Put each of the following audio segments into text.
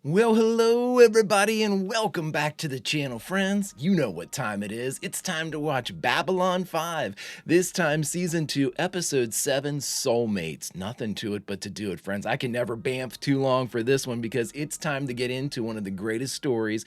Well, hello everybody and welcome back to the channel, friends. You know what time it is. It's time to watch Babylon 5. This time, Season 2, Episode 7, Soulmates. Nothing to it but to do it, friends. I can never bamf too long for this one because it's time to get into one of the greatest stories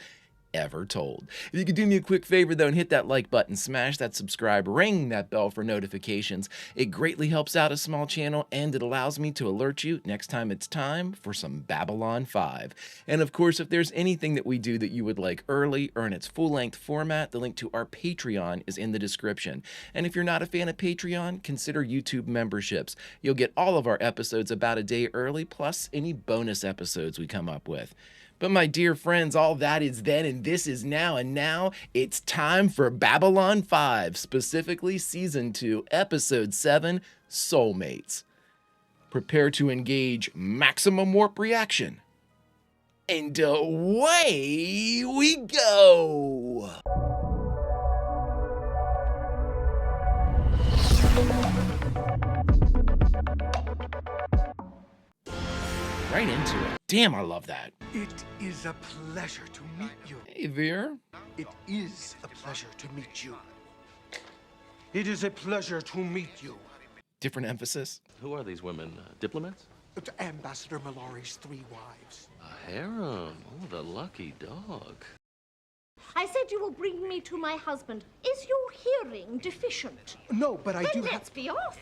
ever told. If you could do me a quick favor though and hit that like button, smash that subscribe, ring that bell for notifications. It greatly helps out a small channel and it allows me to alert you next time it's time for some Babylon 5. And of course, if there's anything that we do that you would like early or in its full-length format, the link to our Patreon is in the description. And if you're not a fan of Patreon, consider YouTube memberships. You'll get all of our episodes about a day early, plus any bonus episodes we come up with. But my dear friends, all that is then and this is now, and now it's time for Babylon 5, specifically Season 2, Episode 7, Soulmates. Prepare to engage maximum warp reaction. And away we go! Right into it. Damn, I love that. It is a pleasure to meet you. Hey, Veer. It is a pleasure to meet you. It is a pleasure to meet you. Different emphasis. Who are these women? Diplomats? Ambassador Mallory's 3 wives. A harem. Oh, the lucky dog. I said you will bring me to my husband. Is your hearing deficient? No, but I do Then have... let's be off.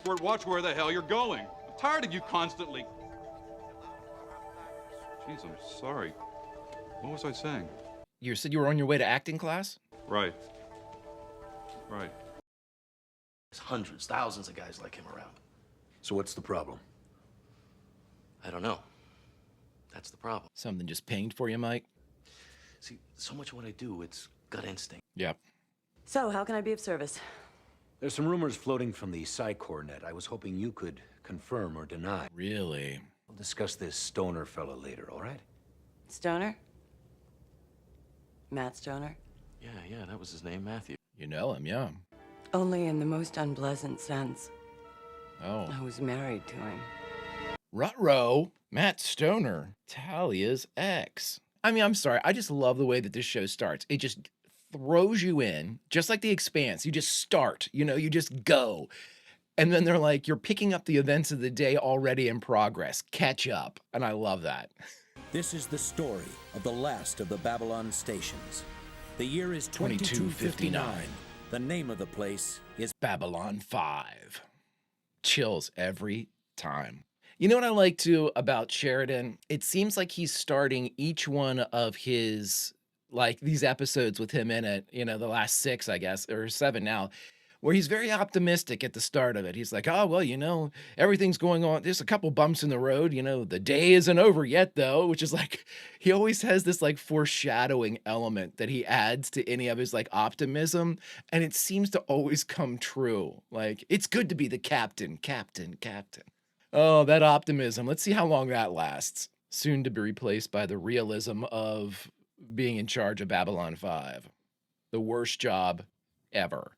Watch where the hell you're going. I'm tired of you constantly. Jeez, I'm sorry. What was I saying? You said you were on your way to acting class? Right. Right. There's hundreds, thousands of guys like him around. So what's the problem? I don't know. That's the problem. Something just pinged for you, Mike? See, so much of what I do, it's gut instinct. Yep. So, how can I be of service? There's some rumors floating from the Psychor net. I was hoping you could confirm or deny. Really? We'll discuss this Stoner fella later, all right? Stoner? Matt Stoner? Yeah, that was his name, Matthew. You know him, yeah. Only in the most unpleasant sense. Oh. I was married to him. Ruh-roh. Matt Stoner. Talia's ex. I mean, I'm sorry. I just love the way that this show starts. It just throws you in, just like The Expanse. You just start, you just go. And then they're like, you're picking up the events of the day already in progress. Catch up. And I love that. This is the story of the last of the Babylon stations. The year is 2259. The name of the place is Babylon 5. Chills every time. You know what I like too about Sheridan? It seems like he's starting each one of his, like these episodes with him in it, the last 6, I guess, or 7 now, where he's very optimistic at the start of it. He's like, oh, well, everything's going on. There's a couple bumps in the road. The day isn't over yet, though, which is like, he always has this like foreshadowing element that he adds to any of his like optimism. And it seems to always come true. Like, it's good to be the captain. Oh, that optimism. Let's see how long that lasts. Soon to be replaced by the realism of being in charge of Babylon 5. The worst job ever.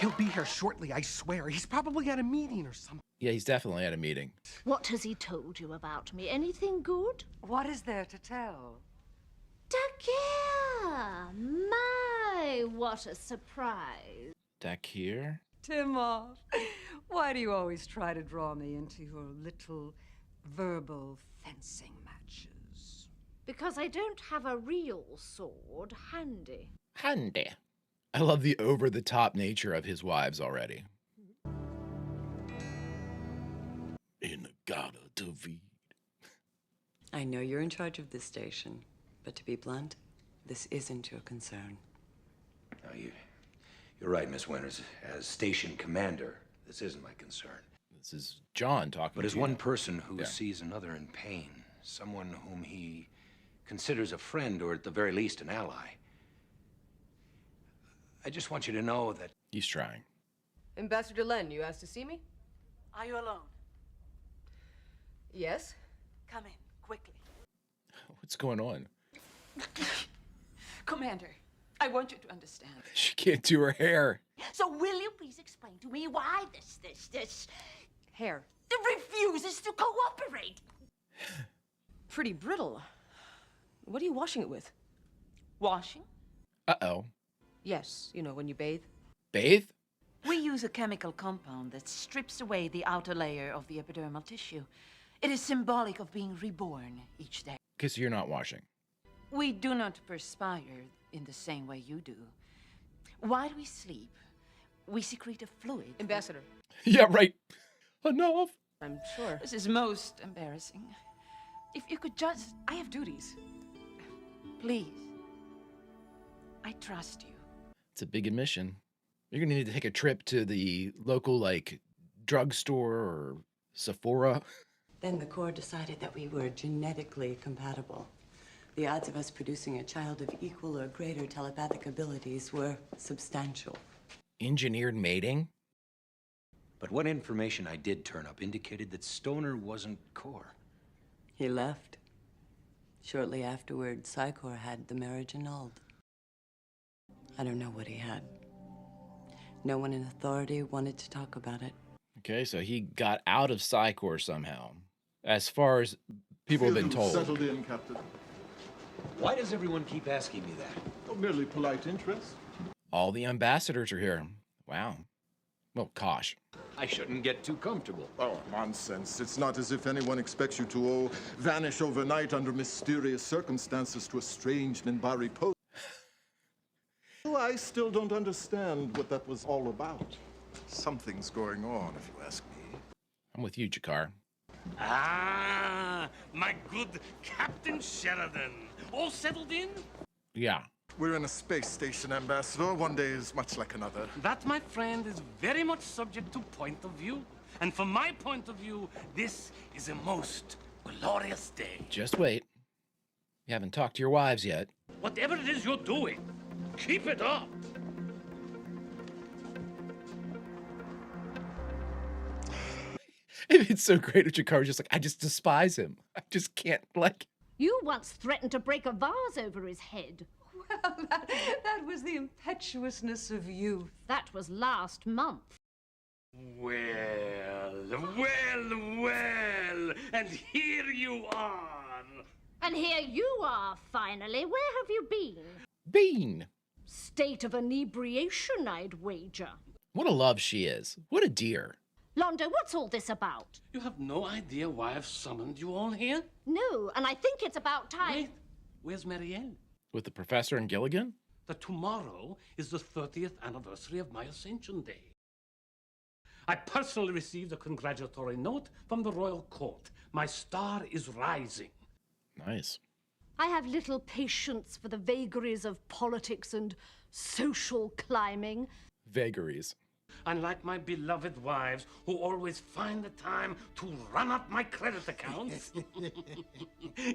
He'll be here shortly, I swear. He's probably at a meeting or something. Yeah, he's definitely at a meeting. What has he told you about me? Anything good? What is there to tell? Takir! My, what a surprise. Takir? Timor, why do you always try to draw me into your little verbal fencing matches? Because I don't have a real sword handy. Handy. I love the over-the-top nature of his wives already. Inagata David. I know you're in charge of this station, but to be blunt, this isn't your concern. No, you're right, Miss Winters. As station commander, this isn't my concern. This is John talking But to as you. one person who Yeah. sees another in pain, someone whom he considers a friend or at the very least an ally, I just want you to know that... He's trying. Ambassador Len, you asked to see me? Are you alone? Yes. Come in, quickly. What's going on? Commander, I want you to understand. She can't do her hair. So will you please explain to me why this hair refuses right. Pretty brittle. What are you washing it with? Washing? Uh-oh. Yes, you know, when you bathe. Bathe? We use a chemical compound that strips away the outer layer of the epidermal tissue. It is symbolic of being reborn each day. Because you're not washing. We do not perspire in the same way you do. While we sleep, we secrete a fluid. Ambassador. Yeah, right. Enough. I'm sure. This is most embarrassing. If you could just... I have duties. Please. I trust you. It's a big admission. You're gonna need to take a trip to the local, like, drugstore or Sephora. Then the Corps decided that we were genetically compatible. The odds of us producing a child of equal or greater telepathic abilities were substantial. Engineered mating? But what information I did turn up indicated that Stoner wasn't core. He left. Shortly afterward, Psychor had the marriage annulled. I don't know what he had. No one in authority wanted to talk about it. Okay, so he got out of Psychor somehow. As far as people have been told. Settled in, Captain. Why does everyone keep asking me that? Oh, merely polite interest. All the ambassadors are here. Wow. Well, gosh. I shouldn't get too comfortable. Oh, nonsense. It's not as if anyone expects you to, vanish overnight under mysterious circumstances to a strange Minbari post. Well, I still don't understand what that was all about. Something's going on, if you ask me. I'm with you, Jakar. Ah, my good Captain Sheridan. All settled in? Yeah. We're in a space station, Ambassador. One day is much like another. That, my friend, is very much subject to point of view. And from my point of view, this is a most glorious day. Just wait. You haven't talked to your wives yet. Whatever it is you're doing, keep it up. It's so great if Jakar's just like, I just despise him. I just can't, like... You once threatened to break a vase over his head. Well, that was the impetuousness of youth. That was last month. Well, and here you are. And here you are, finally. Where have you been? Bean. State of inebriation, I'd wager. What a love she is. What a dear. Londo, what's all this about? You have no idea why I've summoned you all here? No, and I think it's about time... Wait, where's Marielle? With the professor and Gilligan? That tomorrow is the 30th anniversary of my Ascension Day. I personally received a congratulatory note from the royal court. My star is rising. Nice. I have little patience for the vagaries of politics and social climbing. Vagaries. Unlike my beloved wives, who always find the time to run up my credit accounts.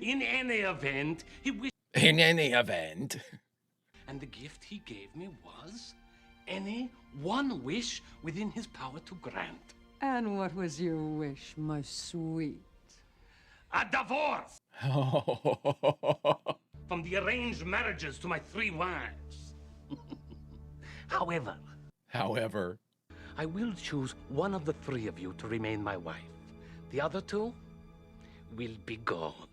In any event, he wished... In any event. And the gift he gave me was any one wish within his power to grant. And what was your wish, my sweet? A divorce! From the arranged marriages to my 3 wives. However, I will choose one of the 3 of you to remain my wife. The other 2 will be gone.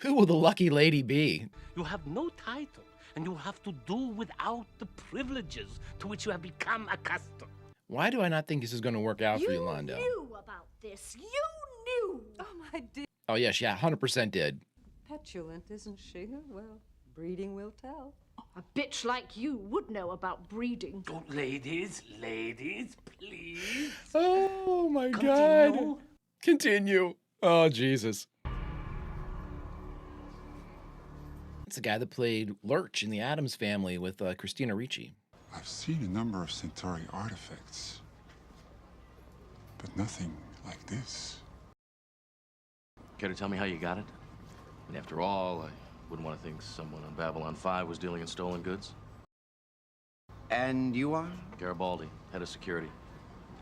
Who will the lucky lady be? You have no title, and you have to do without the privileges to which you have become accustomed. Why do I not think this is going to work out for you, Londo? You knew about this. You knew. Oh, my dear. Oh, yes, yeah, 100% did. Petulant, isn't she? Well, breeding will tell. A bitch like you would know about breeding. Oh, ladies, please. Oh, my Continue. God. Continue. Oh, Jesus. It's the guy that played Lurch in the Addams Family with Christina Ricci. I've seen a number of Centauri artifacts, but nothing like this. Care to tell me how you got it? And after all, I wouldn't want to think someone on Babylon 5 was dealing in stolen goods. And you are? Garibaldi, head of security.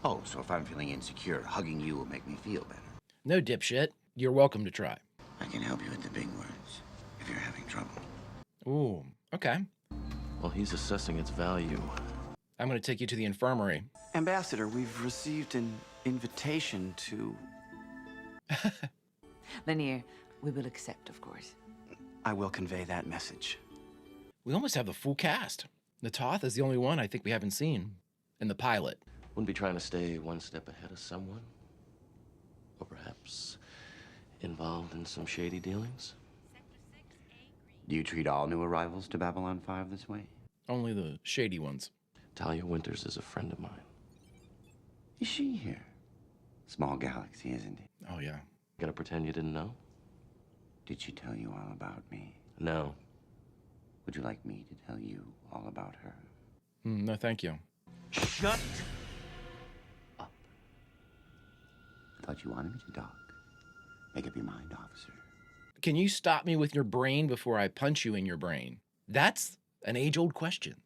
Oh, so if I'm feeling insecure, hugging you will make me feel better. No, dipshit. You're welcome to try. I can help you with the big words if you're having trouble. Ooh, okay. Well, he's assessing its value. I'm going to take you to the infirmary. Ambassador, we've received an invitation to Lanier, we will accept, of course. I will convey that message. We almost have the full cast. Natoth is the only one I think we haven't seen in the pilot. Wouldn't be trying to stay one step ahead of someone? Or perhaps involved in some shady dealings? Do you treat all new arrivals to Babylon 5 this way? Only the shady ones. Talia Winters is a friend of mine. Is she here? Small galaxy, isn't it? Oh, yeah. Gonna pretend you didn't know? Did she tell you all about me? No. Would you like me to tell you all about her? No, thank you. Shut up. I thought you wanted me to talk. Make up your mind, officer. Can you stop me with your brain before I punch you in your brain? That's an age-old question.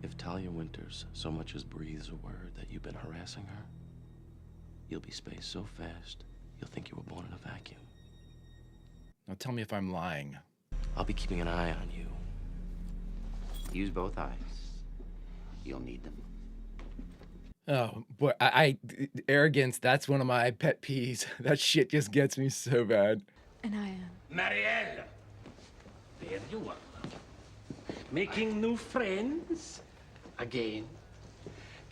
If Talia Winters so much as breathes a word that you've been harassing her, you'll be spaced so fast, you'll think you were born in a vacuum. Now tell me if I'm lying. I'll be keeping an eye on you. Use both eyes. You'll need them. Oh, boy, arrogance, that's one of my pet peeves. That shit just gets me so bad. And I am. Marielle! There you are. Making new friends? Again.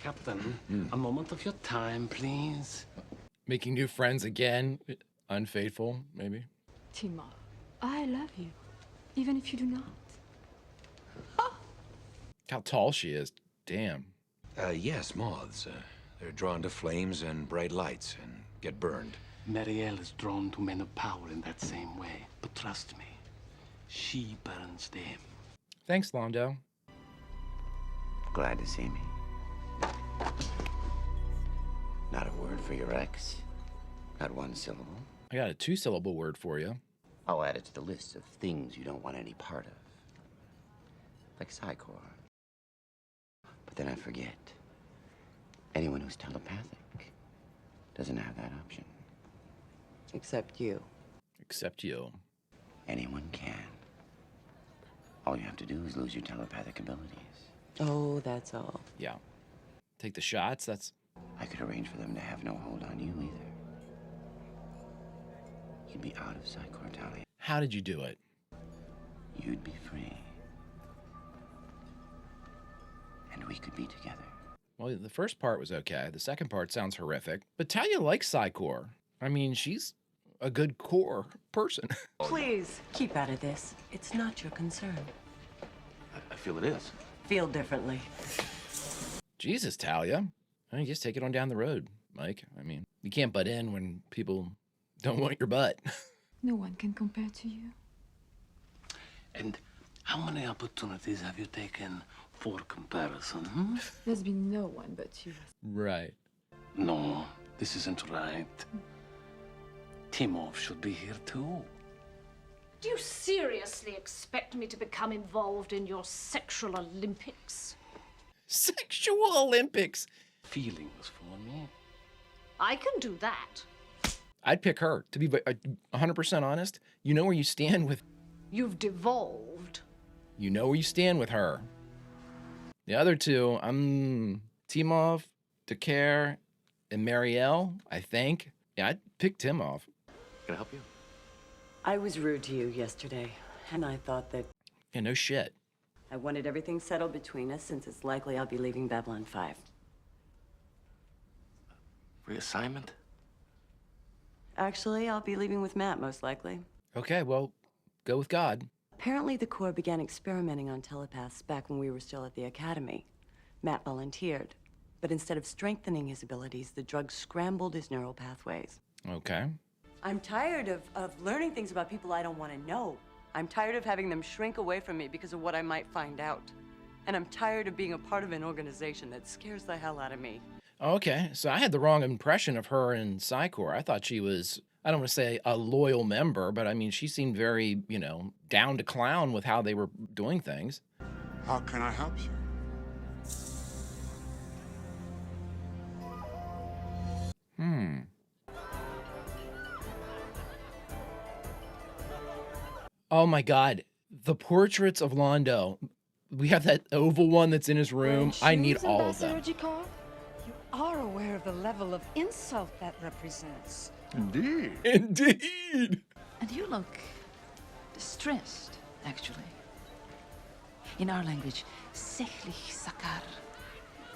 Captain, a moment of your time, please. Making new friends again. Unfaithful, maybe. Timo, I love you, even if you do not. How tall she is. Damn. Yes, moths. They're drawn to flames and bright lights and get burned. Marielle is drawn to men of power in that same way. But trust me, she burns them. Thanks, Londo. Glad to see me. Not a word for your ex. Not one syllable. I got a 2-syllable word for you. I'll add it to the list of things you don't want any part of. Like Psychor. But then I forget. Anyone who's telepathic doesn't have that option. Except you. Except you. Anyone can. All you have to do is lose your telepathic abilities. Oh, that's all. Yeah. Take the shots, that's... I could arrange for them to have no hold on you either. You'd be out of Psychor, Talia. How did you do it? You'd be free. And we could be together. Well, the first part was okay. The second part sounds horrific. But Talia likes Psychor. I mean, she's a good core person. Please, keep out of this. It's not your concern. I feel it is. Feel differently. Jesus, Talia. I mean, just take it on down the road, Mike. I mean, you can't butt in when people don't want your butt. No one can compare to you. And how many opportunities have you taken for comparison? There's been no one but you. Right. No, this isn't right. Timov should be here too. Do you seriously expect me to become involved in your sexual Olympics? Sexual Olympics? Feelings for me? I can do that. I'd pick her. To be 100% honest, you know where you stand with... You've devolved. You know where you stand with her. The other two, Timov, Dakar, and Marielle, I think. Yeah, I'd pick Timov. Can I help you? I was rude to you yesterday, and I thought that... Yeah, no shit. I wanted everything settled between us since it's likely I'll be leaving Babylon 5. Reassignment? Actually, I'll be leaving with Matt, most likely. Okay, well, go with God. Apparently, the Corps began experimenting on telepaths back when we were still at the Academy. Matt volunteered. But instead of strengthening his abilities, the drug scrambled his neural pathways. Okay. I'm tired of learning things about people I don't want to know. I'm tired of having them shrink away from me because of what I might find out. And I'm tired of being a part of an organization that scares the hell out of me. Okay, so I had the wrong impression of her in Psychor. I thought she was, I don't want to say a loyal member, but I mean, she seemed very, you know, down to clown with how they were doing things. How can I help you? Oh my God, the portraits of Londo. We have that oval one that's in his room. I need all of them. You are aware of the level of insult that represents. Indeed. Indeed. And you look distressed, actually. In our language, säcklich sakar,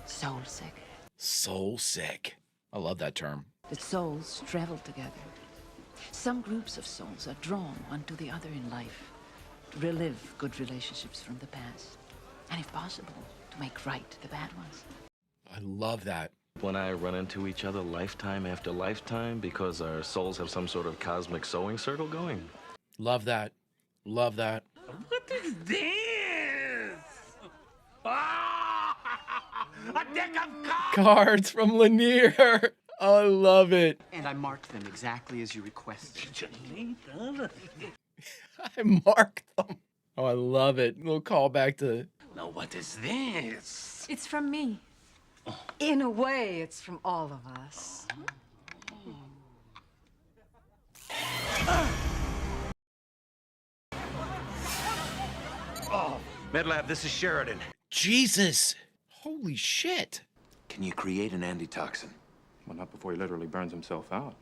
soul sick. Soul sick. I love that term. The souls travel together. Some groups of souls are drawn one to the other in life, to relive good relationships from the past, and if possible, to make right the bad ones. I love that. When I run into each other lifetime after lifetime because our souls have some sort of cosmic sewing circle going. Love that. Love that. What is this? Ah! A deck of cards! Cards from Lanier. Oh, I love it. And I marked them exactly as you requested. I marked them. Oh, I love it. We'll call back to... Now, what is this? It's from me. In a way, it's from all of us. Oh, MedLab, this is Sheridan. Jesus. Holy shit. Can you create an antitoxin? Well, not before he literally burns himself out.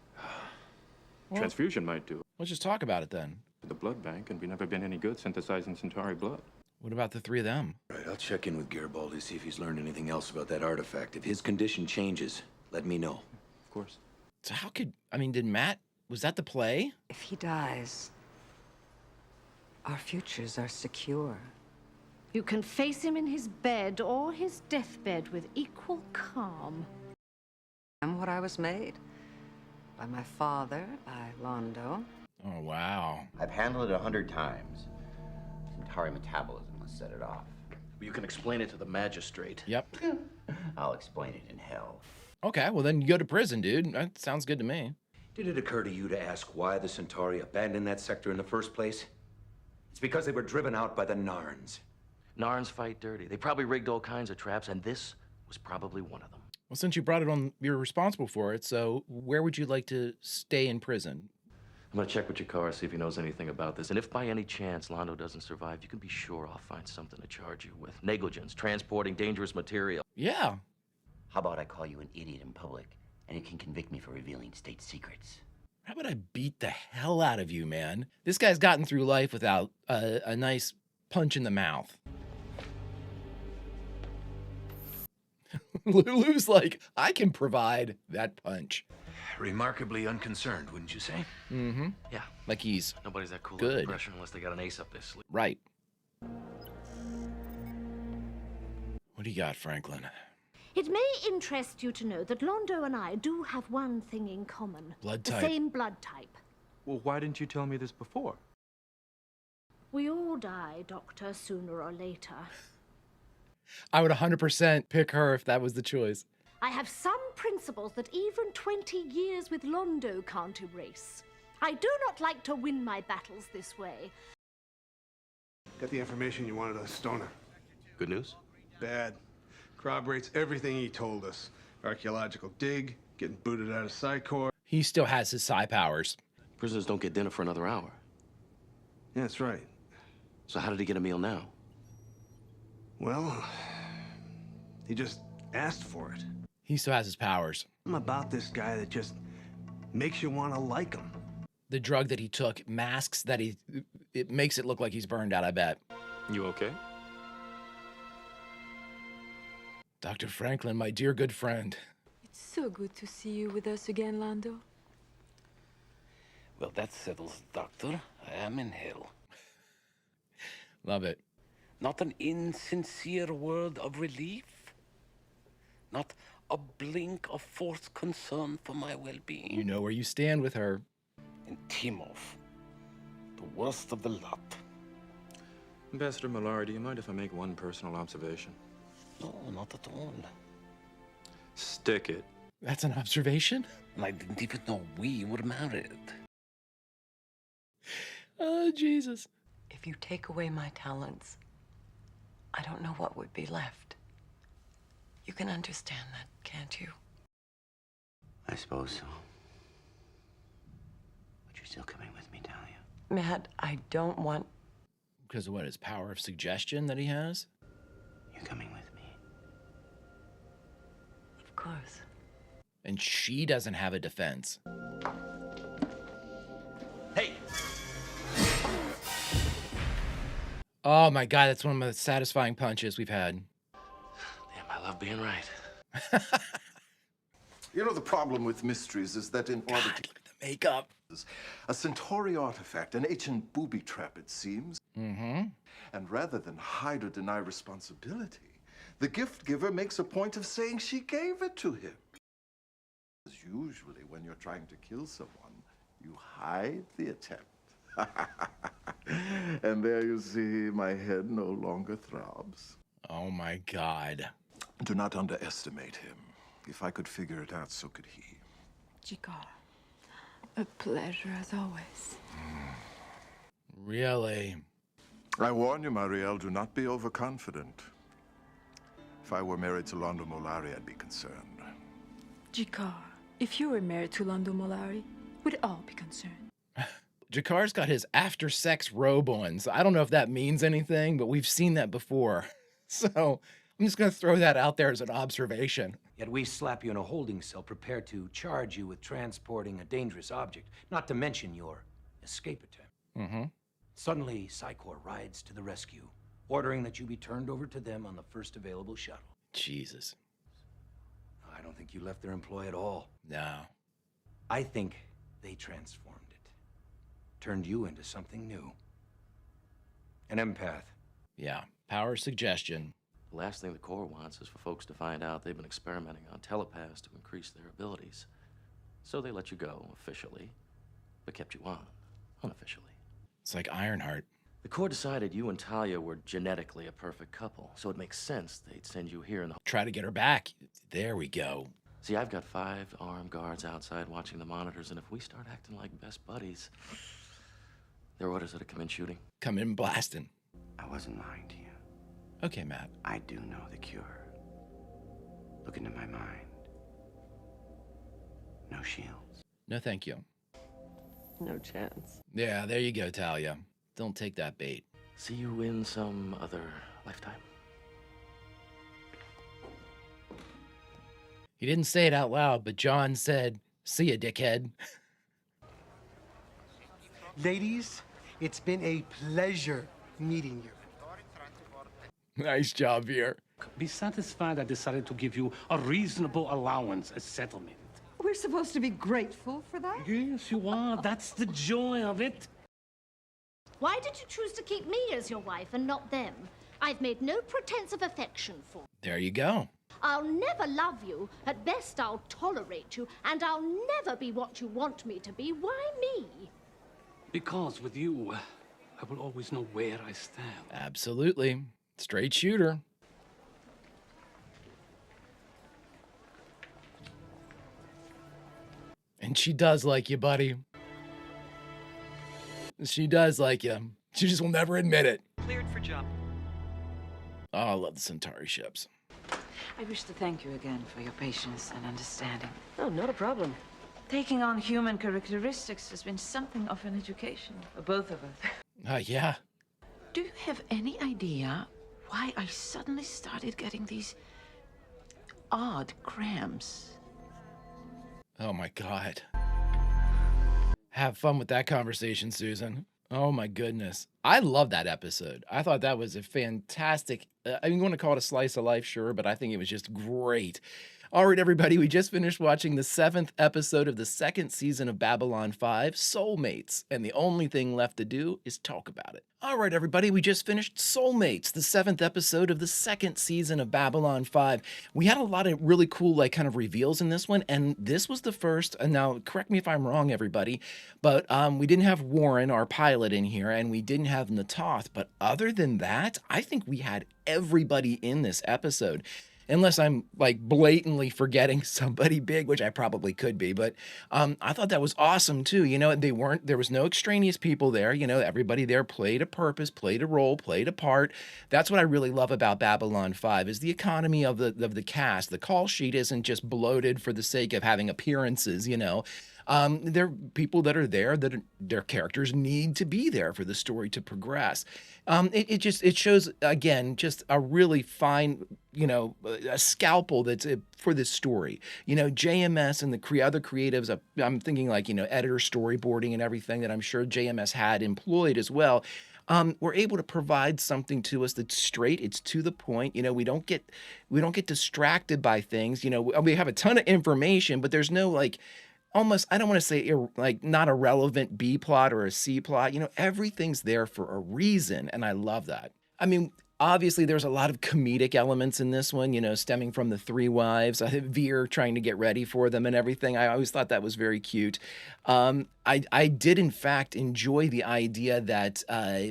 Well, Transfusion might do it. Let's just talk about it then. The blood bank, and we've never been any good synthesizing Centauri blood. What about the three of them? Right, I'll check in with Garibaldi, see if he's learned anything else about that artifact. If his condition changes, let me know. Of course. So how could... I mean, did Matt... Was that the play? If he dies, our futures are secure. You can face him in his bed or his deathbed with equal calm. I'm what I was made. By my father, by Londo. Oh, wow. I've handled it 100 times. Centauri metabolism will set it off. You can explain it to the magistrate. Yep. I'll explain it in hell. Okay, well then you go to prison, dude. That sounds good to me. Did it occur to you to ask why the Centauri abandoned that sector in the first place? It's because they were driven out by the Narns. Narns fight dirty. They probably rigged all kinds of traps, and this was probably one of them. Well, since you brought it on, you're responsible for it, so where would you like to stay in prison? I'm gonna check with your car, see if he knows anything about this. And if by any chance Londo doesn't survive, you can be sure I'll find something to charge you with. Negligence, transporting dangerous material. Yeah. How about I call you an idiot in public, and you can convict me for revealing state secrets? How about I beat the hell out of you, man? This guy's gotten through life without a nice punch in the mouth. Lulu's like, I can provide that punch. Remarkably unconcerned, wouldn't you say? Mm-hmm. Yeah. Like he's Nobody's that cool good. under pressure unless they got an ace up their sleeve. Right. What do you got, Franklin? It may interest you to know that Londo and I do have one thing in common. Blood the type. same blood type. Well, why didn't you tell me this before? We all die, Doctor, sooner or later. I would 100% pick her if that was the choice. I have some principles that even 20 years with Londo can't erase. I do not like to win my battles this way. Got the information you wanted on Stoner. Good news? Bad. Corroborates everything he told us. Archaeological dig, getting booted out of Psychor. He still has his psi powers. Prisoners don't get dinner for another hour. Yeah, that's right. So how did he get a meal now? Well, he just asked for it. He still has his powers. I'm about this guy that just makes you want to like him. The drug that he took masks that it makes it look like he's burned out, I bet. You okay? Dr. Franklin, my dear good friend. It's so good to see you with us again, Londo. Well, that settles, Doctor. I am in hell. Love it. Not an insincere word of relief? Not a blink of forced concern for my well-being? You know where you stand with her. And Timov, the worst of the lot. Ambassador Millar, do you mind if I make one personal observation? No, not at all. Stick it. That's an observation? And I didn't even know we were married. Oh, Jesus. If you take away my talents, I don't know what would be left. You can understand that, can't you? I suppose so. But you're still coming with me, Dahlia. Matt, I don't want... Because of what, his power of suggestion that he has? You're coming with me. Of course. And she doesn't have a defense. Oh my God, that's one of the most satisfying punches we've had. Damn, I love being right. You know, the problem with mysteries is that in order to... look at the makeup. A Centauri artifact, an ancient booby trap, it seems. Mm-hmm. And rather than hide or deny responsibility, the gift giver makes a point of saying she gave it to him. Usually, when you're trying to kill someone, you hide the attempt. And there you see, my head no longer throbs. Oh my God. Do not underestimate him. If I could figure it out, so could he. Jikar, a pleasure as always. Really? I warn you, Marielle, do not be overconfident. If I were married to Londo Mollari, I'd be concerned. Jikar, if you were married to Londo Mollari, we'd all be concerned. Jakar's got his after-sex robe on, so I don't know if that means anything, but we've seen that before. So I'm just going to throw that out there as an observation. Yet we slap you in a holding cell prepared to charge you with transporting a dangerous object, not to mention your escape attempt. Mm-hmm. Suddenly, Psychor rides to the rescue, ordering that you be turned over to them on the first available shuttle. Jesus. I don't think you left their employ at all. No. I think they transformed it. Turned you into something new. An empath. Yeah. Power suggestion. The last thing the Corps wants is for folks to find out they've been experimenting on telepaths to increase their abilities. So they let you go officially, but kept you on unofficially. It's like Ironheart. The Corps decided you and Talia were genetically a perfect couple, so it makes sense they'd send you here in the... Try to get her back. There we go. See, I've got 5 armed guards outside watching the monitors, and if we start acting like best buddies, their orders are to come in shooting. Come in blasting. I wasn't lying to you. Okay, Matt. I do know the cure. Look into my mind. No shields. No, thank you. No chance. Yeah, there you go, Talia. Don't take that bait. See you in some other lifetime. He didn't say it out loud, but John said, "See ya, dickhead." Ladies, it's been a pleasure meeting you. Nice job here. Be satisfied I decided to give you a reasonable allowance as settlement. We're supposed to be grateful for that? Yes, you are. That's the joy of it. Why did you choose to keep me as your wife and not them? I've made no pretense of affection for you. There you go. I'll never love you. At best, I'll tolerate you. And I'll never be what you want me to be. Why me? Because with you, I will always know where I stand. Absolutely. Straight shooter. And she does like you, buddy. She does like you. She just will never admit it. Cleared for jump. Oh, I love the Centauri ships. I wish to thank you again for your patience and understanding. Oh, not a problem. Taking on human characteristics has been something of an education for both of us. Yeah. Do you have any idea why I suddenly started getting these odd cramps? Oh my God. Have fun with that conversation, Susan. Oh my goodness. I love that episode. I thought that was a fantastic, I mean, you want to call it a slice of life, sure, but I think it was just great. All right, everybody, we just finished watching the 7th episode of the 2nd season of Babylon 5, Soulmates, and the only thing left to do is talk about it. All right, everybody, we just finished Soulmates, the 7th episode of the 2nd season of Babylon 5. We had a lot of really cool, like, kind of reveals in this one, and this was the first, and now, correct me if I'm wrong, everybody, but we didn't have Warren, our pilot, in here, and we didn't have Natoth, but other than that, I think we had everybody in this episode. Unless I'm like blatantly forgetting somebody big, which I probably could be, but I thought that was awesome too. You know, there was no extraneous people there. You know, everybody there played a purpose, played a role, played a part. That's what I really love about Babylon 5 is the economy of the cast. The call sheet isn't just bloated for the sake of having appearances, you know. There are people that are there that their characters need to be there for the story to progress. It shows, again, just a really fine, you know, a scalpel that's for this story. You know, JMS and the other creatives, I'm thinking like, you know, editor storyboarding and everything that I'm sure JMS had employed as well. we're able to provide something to us that's straight. It's to the point. You know, we don't get distracted by things. You know, we have a ton of information, but there's no like almost, I don't want to say like not a relevant B plot or a C plot. You know, everything's there for a reason, and I love that. I mean, obviously there's a lot of comedic elements in this one, you know, stemming from the three wives, Veer trying to get ready for them and everything. I always thought that was very cute. I did in fact enjoy the idea that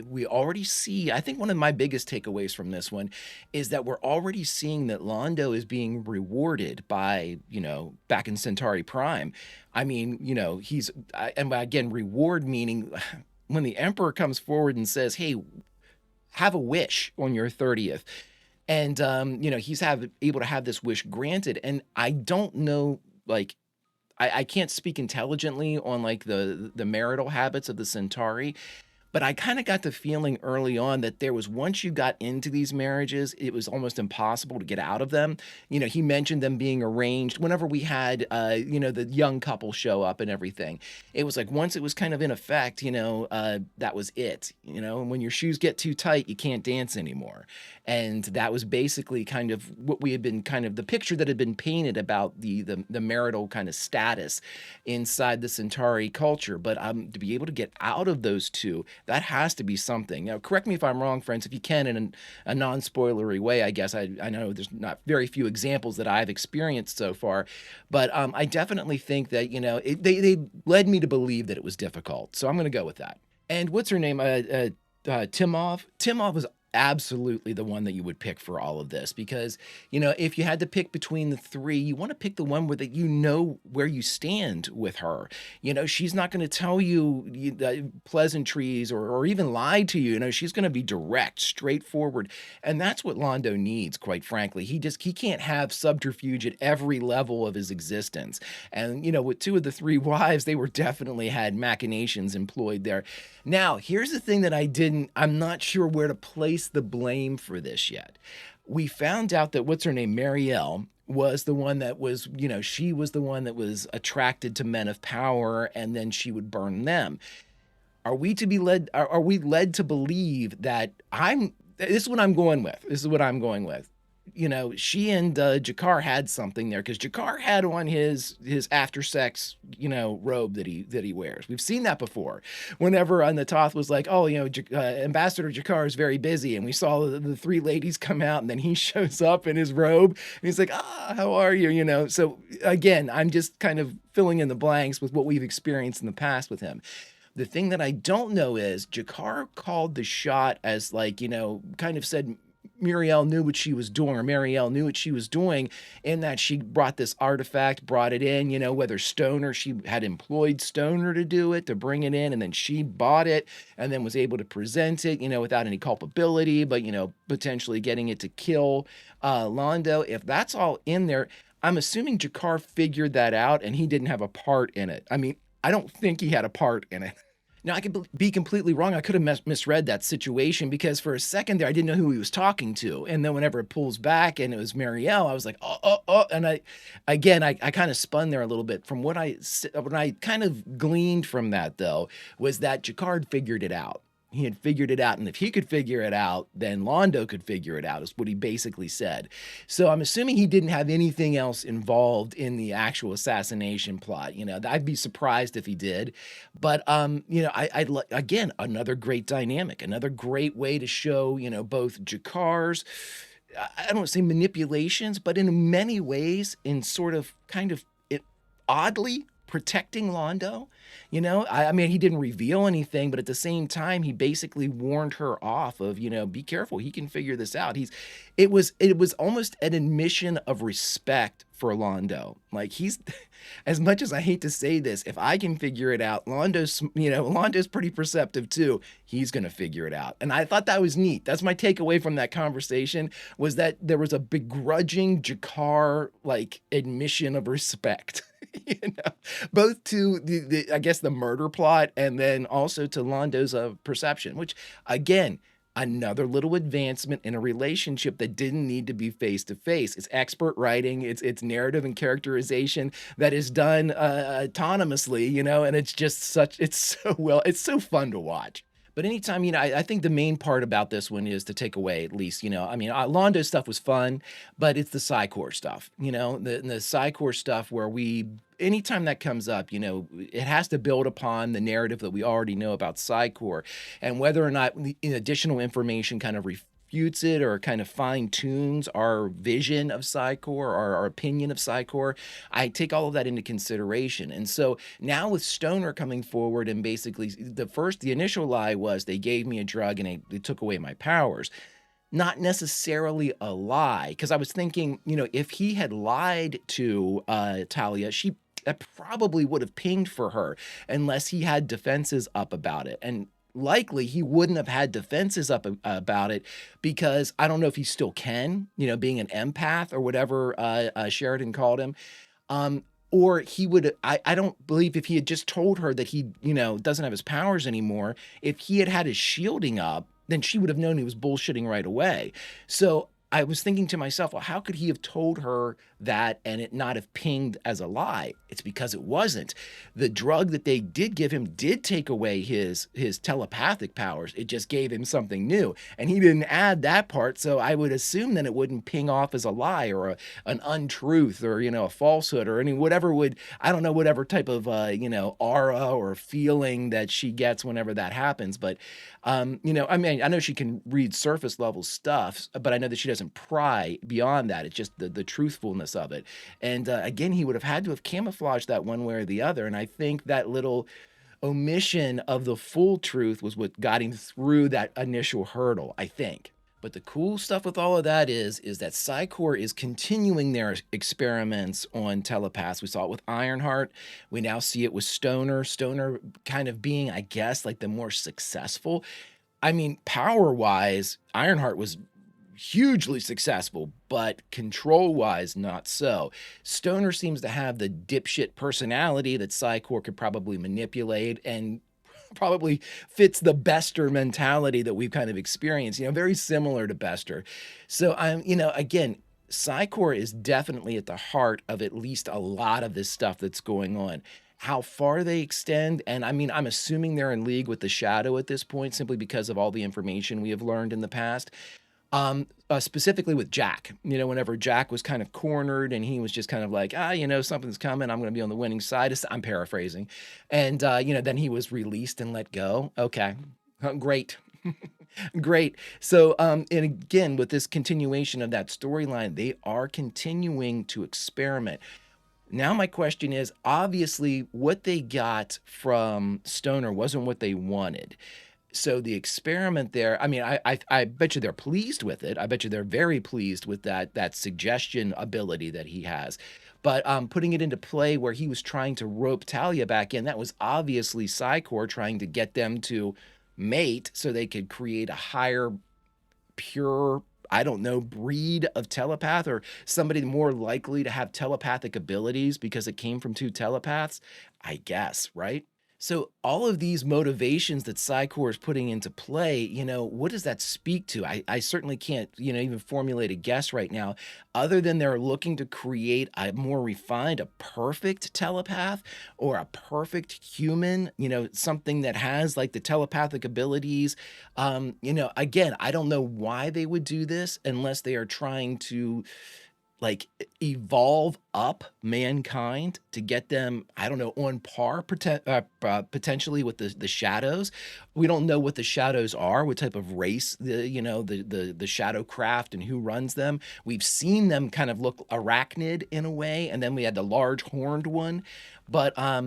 we already see, I think one of my biggest takeaways from this one is that we're already seeing that Londo is being rewarded by, you know, back in Centauri Prime. I mean, you know, and again, reward meaning when the Emperor comes forward and says, hey, have a wish on your 30th. And, you know, he's able to have this wish granted. And I don't know, like, I can't speak intelligently on like the marital habits of the Centauri, but I kind of got the feeling early on that there was, once you got into these marriages, it was almost impossible to get out of them. You know, he mentioned them being arranged whenever we had, you know, the young couple show up and everything. It was like, once it was kind of in effect, you know, that was it, you know, and when your shoes get too tight, you can't dance anymore. And that was basically kind of what we had been kind of the picture that had been painted about the marital kind of status inside the Centauri culture. But to be able to get out of those two, that has to be something. Now, correct me if I'm wrong, friends, if you can, in a non-spoilery way, I guess. I know there's not very few examples that I've experienced so far, but I definitely think that, you know, they led me to believe that it was difficult. So I'm going to go with that. And what's her name? Timov? Timov was absolutely the one that you would pick for all of this, because, you know, if you had to pick between the three, you want to pick the one where that you know where you stand with her. You know, she's not going to tell you pleasantries or even lie to you. You know, she's going to be direct, straightforward, and that's what Londo needs, quite frankly. He can't have subterfuge at every level of his existence. And, you know, with two of the three wives, they were definitely had machinations employed there. Now, here's the thing that I'm not sure where to place the blame for this yet. We found out that what's her name, Marielle, was the one that was, you know, she was the one that was attracted to men of power, and then she would burn them. Are we led to believe that this is what I'm going with. You know, she and Jakar had something there, because Jakar had on his after sex, you know, robe that he wears. We've seen that before. Whenever Natoth was like, oh, you know, Ambassador Jakar is very busy, and we saw the three ladies come out, and then he shows up in his robe, and he's like, how are you? You know, so again, I'm just kind of filling in the blanks with what we've experienced in the past with him. The thing that I don't know is Jakar called the shot as, like, you know, kind of said Marielle knew what she was doing, in that she brought this artifact, brought it in, you know, whether Stoner, she had employed Stoner to do it, to bring it in, and then she bought it and then was able to present it, you know, without any culpability, but, you know, potentially getting it to kill Londo. If that's all in there, I'm assuming Jakar figured that out and he didn't have a part in it. I mean, I don't think he had a part in it. Now, I could be completely wrong. I could have misread that situation, because for a second there, I didn't know who he was talking to. And then whenever it pulls back and it was Marielle, I was like, oh. And I kind of spun there a little bit. From what I kind of gleaned from that, though, was that Jakar figured it out. He had figured it out, and if he could figure it out, then Londo could figure it out, is what he basically said. So I'm assuming he didn't have anything else involved in the actual assassination plot. You know, I'd be surprised if he did. But, you know, again, another great dynamic, another great way to show, you know, both Jakar's, I don't want to say manipulations, but in many ways, in sort of kind of oddly protecting Londo. You know, I mean, he didn't reveal anything, but at the same time, he basically warned her off of, you know, be careful, he can figure this out. It was almost an admission of respect for Londo. Like, he's, as much as I hate to say this, if I can figure it out, Londo's pretty perceptive too. He's going to figure it out. And I thought that was neat. That's my takeaway from that conversation, was that there was a begrudging Jakar, like, admission of respect. You know, both to I guess the murder plot, and then also to Londo's perception, which, again, another little advancement in a relationship that didn't need to be face to face. It's expert writing, it's narrative and characterization that is done autonomously, you know, and it's just it's so fun to watch. But anytime, I think the main part about this one is to take away at least, I mean, Londo stuff was fun, but it's the Psycor stuff, the Psycor stuff where anytime that comes up, it has to build upon the narrative that we already know about Psycor, and whether or not additional information kind of refutes it or kind of fine tunes our vision of Psycor or our opinion of Psycor, I take all of that into consideration. And so now with Stoner coming forward and basically the initial lie was they gave me a drug and they took away my powers. Not necessarily a lie, because I was thinking, if he had lied to Talia, that probably would have pinged for her unless he had defenses up about it. And likely he wouldn't have had defenses up about it because I don't know if he still can, being an empath or whatever Sheridan called him. Or he would, I don't believe if he had just told her that he, doesn't have his powers anymore, if he had had his shielding up, then she would have known he was bullshitting right away. So I was thinking to myself, well, how could he have told her that and it not have pinged as a lie? It's because it wasn't. The drug that they did give him did take away his telepathic powers. It just gave him something new. And he didn't add that part, so I would assume that it wouldn't ping off as a lie or an untruth or, a falsehood or I don't know, whatever type of, aura or feeling that she gets whenever that happens. But, I mean, I know she can read surface level stuff, but I know that she doesn't pry beyond that. It's just the truthfulness of it. And again, he would have had to have camouflaged that one way or the other. And I think that little omission of the full truth was what got him through that initial hurdle, I think. But the cool stuff with all of that is that Psycor is continuing their experiments on telepaths. We saw it with Ironheart. We now see it with Stoner. Stoner kind of being, I guess, like the more successful. I mean, power-wise, Ironheart was hugely successful, but control-wise, not so. Stoner seems to have the dipshit personality that Psycor could probably manipulate and probably fits the Bester mentality that we've kind of experienced, very similar to Bester. So again, Psycor is definitely at the heart of at least a lot of this stuff that's going on. How far they extend, and I mean, I'm assuming they're in league with the Shadow at this point, simply because of all the information we have learned in the past. Specifically with Jack, whenever Jack was kind of cornered and he was just kind of like, something's coming, I'm going to be on the winning side. I'm paraphrasing. And, then he was released and let go. Okay, great. Great. So, and again, with this continuation of that storyline, they are continuing to experiment. Now, my question is, obviously, what they got from Stoner wasn't what they wanted. So the experiment there, I mean, I bet you they're pleased with it. I bet you they're very pleased with that suggestion ability that he has. But putting it into play where he was trying to rope Talia back in, that was obviously Psycor trying to get them to mate so they could create a higher, pure, I don't know, breed of telepath or somebody more likely to have telepathic abilities because it came from two telepaths, I guess, right? So all of these motivations that Psycor is putting into play, what does that speak to? I certainly can't, even formulate a guess right now, other than they're looking to create a more refined, a perfect telepath or a perfect human, something that has like the telepathic abilities. Again, I don't know why they would do this unless they are trying to like evolve up mankind to get them, I don't know, on par potentially with the shadows. We don't know what the shadows are, what type of race the shadow craft and who runs them. We've seen them kind of look arachnid in a way, and then we had the large horned one. But I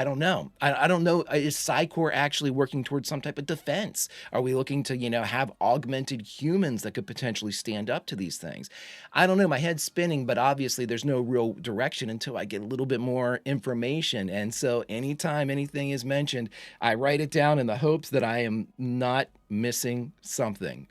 don't know. I don't know. Is Psycor actually working towards some type of defense? Are we looking to, have augmented humans that could potentially stand up to these things? I don't know. My head's spinning, but obviously there's no real direction until I get a little bit more information. And so anytime anything is mentioned, I write it down in the hopes that I am not missing something.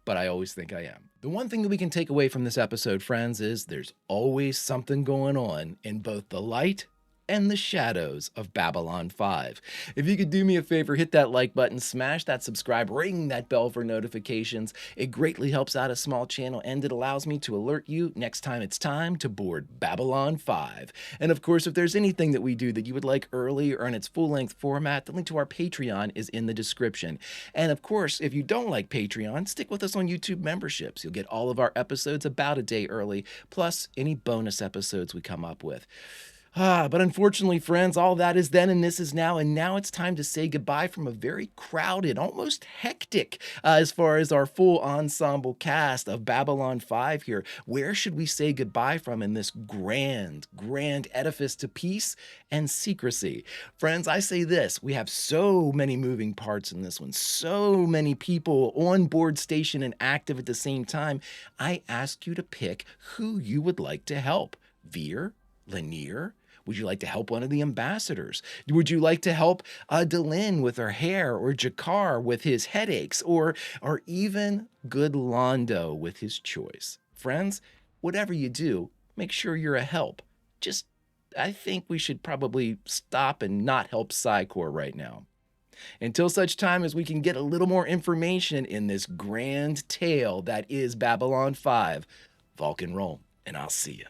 But I always think I am. The one thing that we can take away from this episode, friends, is there's always something going on in both the light and the shadows of Babylon 5. If you could do me a favor, hit that like button, smash that subscribe, ring that bell for notifications. It greatly helps out a small channel, and it allows me to alert you next time it's time to board Babylon 5. And of course, if there's anything that we do that you would like early or in its full-length format, the link to our Patreon is in the description. And of course, if you don't like Patreon, stick with us on YouTube memberships. You'll get all of our episodes about a day early, plus any bonus episodes we come up with. But unfortunately, friends, all that is then and this is now, and now it's time to say goodbye from a very crowded, almost hectic, as far as our full ensemble cast of Babylon 5 here. Where should we say goodbye from in this grand edifice to peace and secrecy? Friends, I say this: we have so many moving parts in this one, so many people on board station and active at the same time. I ask you to pick who you would like to help. Veer? Lanier? Would you like to help one of the ambassadors? Would you like to help Delin with her hair, or Jakar with his headaches, or even good Londo with his choice? Friends, whatever you do, make sure you're a help. I think we should probably stop and not help Psycor right now. Until such time as we can get a little more information in this grand tale that is Babylon 5, Vulcan roll, and I'll see you.